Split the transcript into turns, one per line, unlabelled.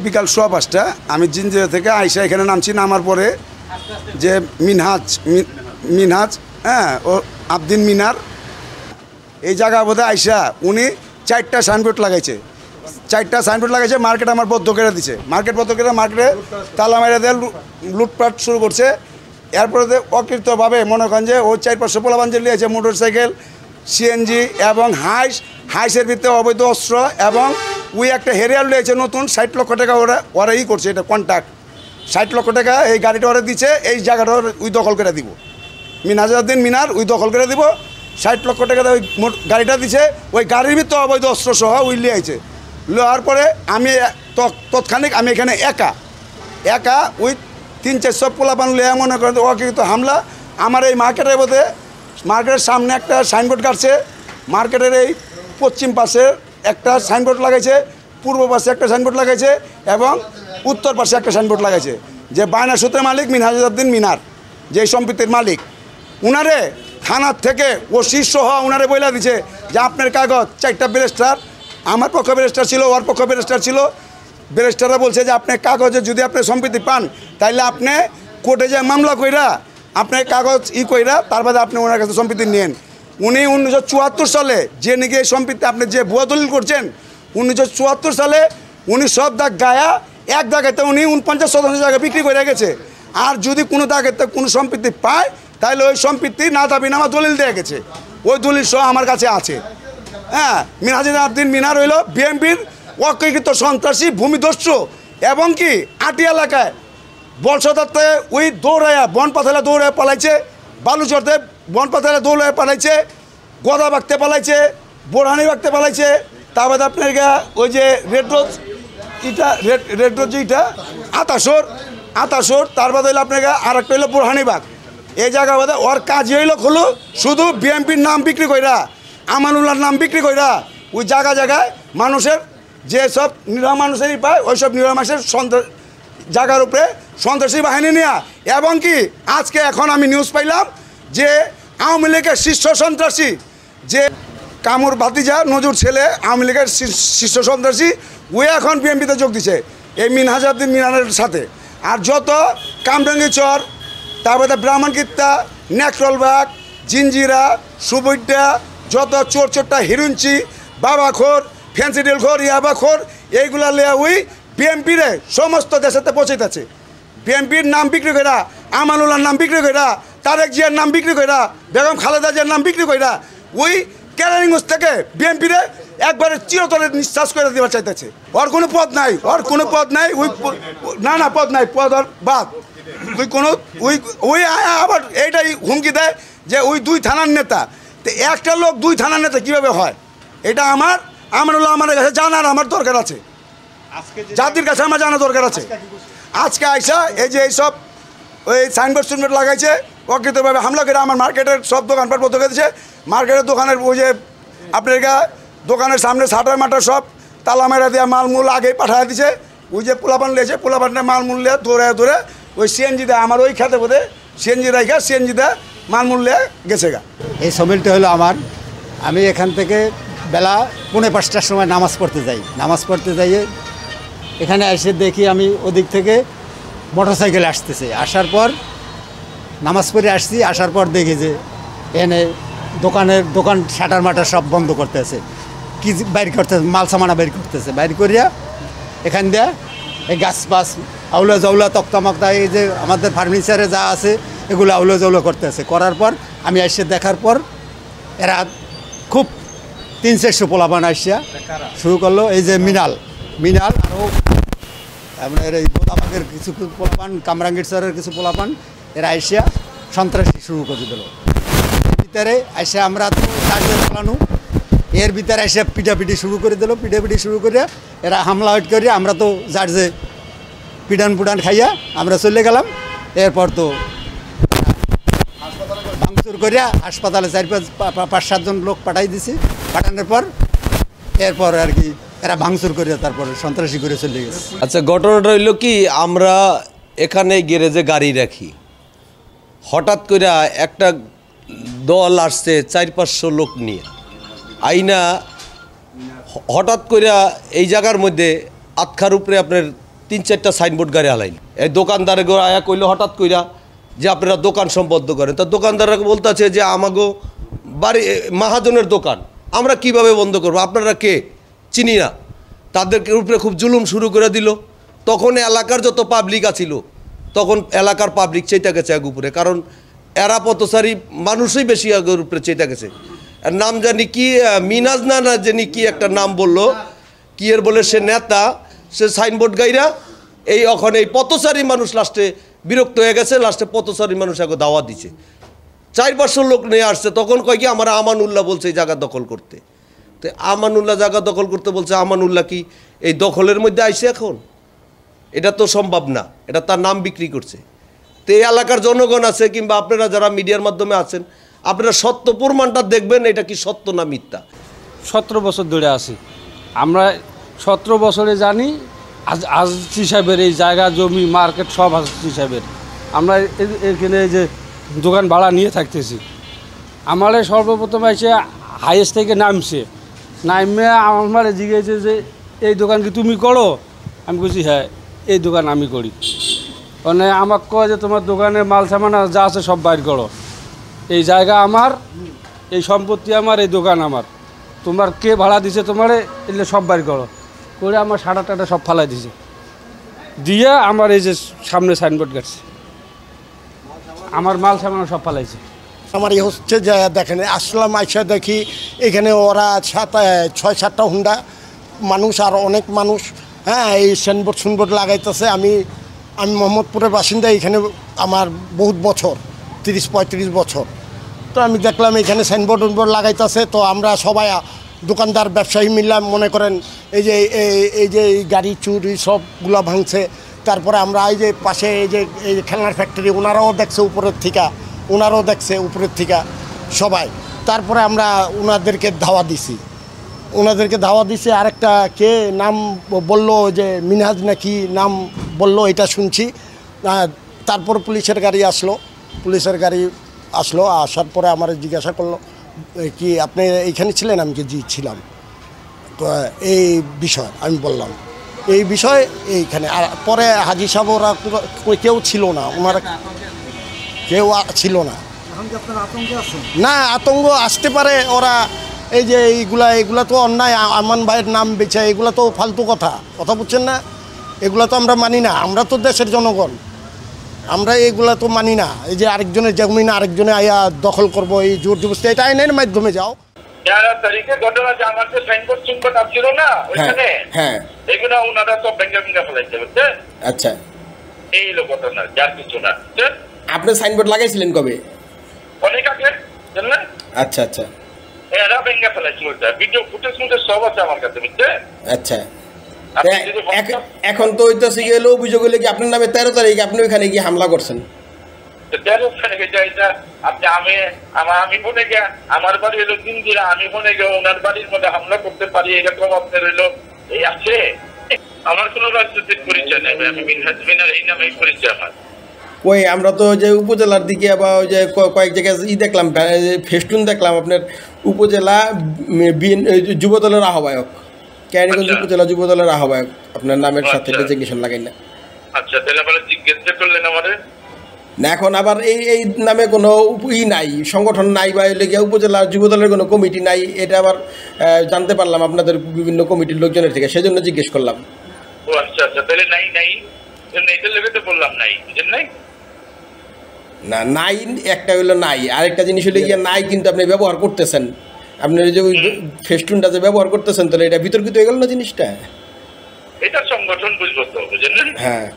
বিকাল 5:15 আমি জিঞ্জিরা থেকে আইসা এখানে নামছি। নামার পরে যে মিনহাজ হ্যাঁ ও আবদিন মিনার এই জায়গা বোধহয় আইসা উনি 4টা সাইনবোর্ড লাগাইছে। 4টা সাইনবোর্ড লাগাইছে। মার্কেট আমার বদ্ধ করে দিছে। মার্কেট বদ্ধ করে মার্কেটে তালা মেরে দিয়ে লুটপাট শুরু করছে। এরপরে অকৃতভাবে মনে করেন যে ওই 4-500 পোলাপান যে লিয়েছে মোটর সাইকেল, সিএনজি এবং হাইসের ভিতরে অবৈধ অস্ত্র এবং ওই একটা হেরিয়ার লিয়েছে নতুন 60 লক্ষ টাকা ওরা করছে। এটা কন্ট্যাক্ট 60 লক্ষ টাকা এই গাড়িটা ওরা দিচ্ছে। এই জায়গাটা ওই দখল করে দিব। মিনহাজউদ্দিন মিনার ওই দখল করে দিব। 60 লক্ষ টাকা ওই গাড়িটা দিছে। ওই গাড়ির ভিতরে অবৈধ অস্ত্র সহ ওই লিয়েছে। লওয়ার পরে আমি তৎক্ষণিক আমি এখানে একা ওই 300-400 পোলাপান লিয়া মনে করেন অকৃত হামলা আমার এই মার্কেটের মধ্যে। মার্কেটের সামনে একটা সাইনবোর্ড কাটছে। মার্কেটের এই পশ্চিম পাশে একটা সাইনবোর্ড লাগাইছে, পূর্ব পাশে একটা সাইনবোর্ড লাগাইছে এবং উত্তর পাশে একটা সাইনবোর্ড লাগাইছে যে বায়না সূত্রের মালিক মিনহাজউদ্দিন মিনার, যে সম্পত্তির মালিক। উনারে থানার থেকে ওসি সহ উনারে বইলা দিছে যে আপনার কাগজ 4টা ব্যারিস্টার, আমার পক্ষ ব্যারিস্টার ছিল, ওর পক্ষ ব্যারিস্টার ছিল। ব্যারিস্টাররা বলছে যে আপনার কাগজে যদি আপনি সম্পত্তি পান তাইলে আপনি কোর্টে যে মামলা কইরা আপনার কাগজ কইরা তার বাদে আপনি ওনার কাছে সম্পত্তি নেন। উনি 1974 সালে যে নাকি এই সম্পত্তি আপনি যে ভুয়া দলিল করছেন 1974 সালে উনি সব দাগ গায়া এক দাগাতে উনি 49% জায়গা বিক্রি করে গেছে। আর যদি কোনো দাগেতে কোনো সম্পত্তি পায় তাহলে ওই সম্পত্তি না দাবি নামা দলিল দেওয়া গেছে। ওই দলিল সহ আমার কাছে আছে। হ্যাঁ, মিনহাজউদ্দিন মিনার হইল বিএনপির অকৃত সন্ত্রাসী, ভূমিদস্যু এবং কি আটি এলাকায় বলসদাতে ওই দৌড়াইয়া বনপাথালে দৌড়াইয়া পালাইছে, বালুচরতে বনপাথালে দৌড়াইয়া পালাইছে, গদা বাগতে পালাইছে, বোরহানি বাগতে পালাইছে। তার বাদে আপনার ওই যে রেড রোজ যেটা আতাসর তার বাদে হইলো আপনার আর একটা হইলো বোরহানি বাগ। এই জায়গা বাদে ওর কাজই হইলো হলো শুধু বিএনপির নাম বিক্রি কইরা, আমানুল্লাহর নাম বিক্রি কইরা ওই জায়গায় মানুষের যে সব নিরহ মানুষেরই পায় ওই সব নিরহ মানুষের জায়গার উপরে সন্ত্রাসী বাহিনী নেওয়া। এবং কি আজকে এখন আমি নিউজ পাইলাম যে আওয়ামী লীগের শীর্ষ সন্ত্রাসী যে কামুর ভাতিজা নজরুল ছেলে আওয়ামী লীগের শীর্ষ সন্ত্রাসী ওই এখন বিএনপিতে যোগ দিছে এই মিনহাজউদ্দিন মিনারের সাথে। আর যত কামরাঙ্গি চর, তারপরে ব্রাহ্মণকিত্তা, নেকরলবাগ, জিঞ্জিরা, সুবৈড্ডা, যত চোরটা হিরুঞ্চি, বাবাখোর, ফ্যান্সিডিলখোর, ইয়াবাখোর এইগুলা লিয়া ওই বিএনপিরে সমস্ত দেশেতে পৌঁছাইতেছে। বিএনপির নাম বিক্রি কইরা, আমানুল্লাহর নাম বিক্রি কইরা, তারেক জিয়ার নাম বিক্রি কইরা, বেগম খালেদা জিয়ার নাম বিক্রি কইরা ওই কেরানীগঞ্জ থেকে বিএনপিরে একবারে চিরতরে নিঃশ্বাস করে দেওয়া চাইতেছে। ওর কোনো পদ নাই, ওই না পদ নাই, পদ ওর বাদ। ওই আবার এইটাই হুমকি দেয় যে ওই 2 থানার নেতা। তো একটা লোক 2 থানার নেতা কীভাবে হয়? এটা আমানুল্লাহ আমার কাছে জানার আমার দরকার আছে, জাতির কাছে আমার জানা দরকার আছে। আজকে আইসা এই যে এইসব ওই সাইনবোর্ড লাগাইছে, অকৃতভাবে হামলা করে আমার মার্কেটের সব দোকানপাট বন্ধ করে দিয়েছে। মার্কেটের দোকানের ওই যে আপনার দোকানের সামনে শাটার মাটার সব তালা মেরা দিয়ে মালমূল আগেই পাঠায় দিছে। ওই যে পোলাপান লিয়েছে, পোলাপানের মালমূল লিয়ে দৌড়ে ওই সিএনজি দেয় আমার ওই খেতে বোধে সিএনজি রাখা সিএনজি দেয় মালমূল লিয়ে গেছে গা।
এই সমিলটা হলো আমার, আমি এখান থেকে বেলা 4:45টার সময় নামাজ পড়তে যাইয়ে এখানে এসে দেখি আমি ওদিক থেকে মোটরসাইকেল আসতেছে। আসার পর নামাজ পড়ে আসছি, আসার পর দেখি যে এনে দোকান শাটার মাটার সব বন্ধ করতেছে, কি বাইর করতেছে, মাল সামানা বাইর করতেছে। বাইর করিয়া এখান দিয়ে এই গাছ পাছ আউলা জাউলা তক্তা মক্তা এই যে আমাদের ফার্নিচারে যা আছে এগুলো আউলা জাউলা করতেছে। করার পর আমি এসে দেখার পর এরা খুব 300-400 পোলাপান আসিয়া শুরু করলো। এই যে মিনাল আরও আপনার এই গোদাবাগের কিছু পোলাপান, কামরাঙ্গীরচরের কিছু পোলাপান এরা আসিয়া সন্ত্রাসী শুরু করে দিল। এর ভিতরে এসে আমরা তো চার্জে চালানো, এর ভিতরে এসে পিটাপিটি শুরু করে দিল। পিটাপিটি শুরু করে এরা হামলা হট করে আমরা তো চার্জে পিটান খাইয়া আমরা চলে গেলাম। এরপর তো ভাঙচুর করিয়া হাসপাতালে 4-5-7 জন লোক পাঠাই দিছি। পাঠানোর পর এরপর আর কি এরা ভাঙচুর করে তারপর সন্ত্রাসী করে চলে গেছে।
আচ্ছা, ঘটনাটা হইল কি, আমরা এখানে গ্যারেজে গাড়ি রাখি, হঠাৎ করে একটা দল আসছে 400-500 লোক নিয়ে আইনা হঠাৎ করে এই জায়গার মধ্যে আতখার উপরে আপনার 3-4টা সাইনবোর্ড গাড়ি হালাইল। এই দোকানদারে আয়া কইলো হঠাৎ কইরা যে আপনারা দোকান সম্বদ্ধ করেন। তা দোকানদাররা বলতেছে যে আমাগো বাড়ি মাহাজনের দোকান, আমরা কিভাবে বন্ধ করবো, আপনারা কে, চিনি না। তাদেরকে উপরে খুব জুলুম শুরু করে দিল। তখন এলাকার যত পাবলিক আছিল, তখন এলাকার পাবলিক চেতা গেছে আগ উপরে, কারণ এরা পথচারী মানুষই বেশি আগের উপরে চেতা গেছে। আর নাম জানি কি মিনাজ না না জানি কি একটা নাম বললো, কি এর বলে সে নেতা, সে সাইনবোর্ড গাইরা এই ওখানে এই পথচারী মানুষ লাস্টে বিরক্ত হয়ে গেছে। লাস্টে পথচারী মানুষ আগে দাওয়া দিছে, 4-500 লোক নিয়ে আসছে। তখন কয় কি আমার আমানুল্লাহ বলছে এই জায়গা দখল করতে। তো আমানুল্লাহ জায়গা দখল করতে বলছে, আমানুল্লাহ কি এই দখলের মধ্যে আইছে এখন? এটা তো সম্ভব না, এটা তার নাম বিক্রি করছে। তো এই এলাকার জনগণ আছে কিংবা আপনারা যারা মিডিয়ার মাধ্যমে আছেন, আপনারা সত্য প্রমাণটা দেখবেন এটা কি সত্য না মিথ্যা।
17 বছর ধরে আছি আমরা, 17 বছরে জানি আজিজ সাহেবের এই জায়গা জমি মার্কেট সব আজিজ সাহেবের। আমরা এখানে যে দোকান ভাড়া নিয়ে থাকতেছি, আমার সর্বপ্রথম এসে হাইস্ট থেকে নামছে, নামে আমার জিজ্ঞেসে যে এই দোকান কি তুমি করো? আমি বলছি হ্যাঁ, এই দোকান আমি করি। মানে আমাকে কয় যে তোমার দোকানে মাল সামান যা আছে সব বাইর করো, এই জায়গা আমার, এই সম্পত্তি আমার, এই দোকান আমার, তোমার কে ভাড়া দিছে তোমারে এলে সব বাইর করো করে আমার সাটা টাটা সব ফালাই দিছে, দিয়ে আমার এই যে সামনে সাইনবোর্ড কাটছে, আমার মাল সামান সব ফালাইছে।
আমার এই হচ্ছে যে দেখেন আসলাম আইসা দেখি এখানে ওরা 6-7টা হুন্ডা মানুষ আর অনেক মানুষ, হ্যাঁ, এই সাইনবোর্ড লাগাইতেছে। আমি মোহাম্মদপুরের বাসিন্দা, এখানে আমার বহুত বছর, 30-35 বছর। তো আমি দেখলাম এখানে সাইনবোর্ড লাগাইতেছে। তো আমরা সবাই দোকানদার ব্যবসায়ী মিললাম, মনে করেন এই যে এই গাড়ি চুরি সবগুলা ভাঙছে। তারপরে আমরা এই যে পাশে এই যে খেলনার ফ্যাক্টরি, ওনারাও দেখছে উপরের থেকে সবাই। তারপরে আমরা ওনাদেরকে ধাওয়া দিছি। আরেকটা কে নাম বললো যে মিনহাজ নাকি নাম বললো, এটা শুনছি। তারপর পুলিশের গাড়ি আসলো, আসার পরে আমার জিজ্ঞাসা করলো কি আপনি এইখানে ছিলেন? আমি কি জি ছিলাম। তো এই বিষয় আমি বললাম, এই বিষয় এইখানে। আর পরে হাজি সাহেব ওরা কেউ ছিল না, ওনারা কেউ ছিল না। না, আতঙ্ক আসতে পারে। ওরা এই যে এইগুলা তো অন্যায়, আমান ভাইয়ের নাম বেচে, এগুলা তো ফালতু কথা বুঝছেন না? এগুলা তো আমরা মানি না, আমরা তো দেশের জনগণ, আমরা এগুলা তো মানি না। এই যে আরেকজনের জমি না আরেকজনে আয়া দখল করবো, এই জোর জবরদস্তি, এটা আইনের মাধ্যমে যাও।
11 তারিখে ঘটনা যে আমার যে সাইনবোর্ড সুনবোর্ড আসছিল না ওইখানে, হ্যাঁ, এগুলো ওনারা সব ভেঙে ফেলাইছে, বুঝছেন?
আচ্ছা,
এই হলো ঘটনা, যার কিছু না।
আপনি সাইনবোর্ড লাগাইছিলেন কবে?
অনেক আগে, জানেন?
আচ্ছা আচ্ছা,
এরা ভেঙে ফেলাইছিল, ভিডিও ফুটেজ সব আছে আমার কাছে, বুঝছেন?
আচ্ছা। এখন তো হইতেছে গেল অভিযোগ হলে কি আপনার নামে 13 তারিখে আপনি ওইখানে গিয়ে হামলা করছেন।
13 তারিখে যাইটা আপনি আমি মনে গিয়ে আমার বাড়ি হলো দিনদিরা, আমি মনে গিয়ে ওনার বাড়ির মধ্যে হামলা করতে পারি এরকম আপনার হইলো এই আছে। আমার কোনো রাজনৈতিক পরিচয় নেই, আমি মিনহাজ মিনার এই নামেই পরিচয় আমার।
ওই আমরা তো যে উপজেলার দিকে বা ওই যে কয়েক জায়গায় দেখলাম, ফেস্টুন দেখলাম আপনার উপজেলা যুবদলের আহ্বায়ক, ক্যানিগঞ্জ উপজেলা যুবদলের আহ্বায়ক, আপনার নামের সাথে ডেজিগনেশন লাগাই না।
আচ্ছা, তাহলে আবার জিজ্ঞেস করলেন আমাদের
না, এখন আবার এই নামে কোনো নাই, সংগঠন নাই, বা উপজেলা যুবদলের কোনো কমিটি নাই, এটা আবার জানতে পারলাম আপনাদের বিভিন্ন কমিটির লোকজনের থেকে, সেজন্য জিজ্ঞেস করলাম।
ও আচ্ছা, তাহলে নাই এইটার লেগে তো বললাম নাই, বুঝলেন?
না, নাই একটা হইলো নাই, আরেকটা জিনিস হইলে গিয়ে নাই কিন্তু আপনি ব্যবহার করতেছেন, আপনার যে ওই ফেস্টুনটা যে ব্যবহার করতেছেন, তাহলে এটা বিতর্কিত হয়ে গেল না জিনিসটা।
এটা সংগঠন বুঝবো তো, বুঝলেন?
হ্যাঁ।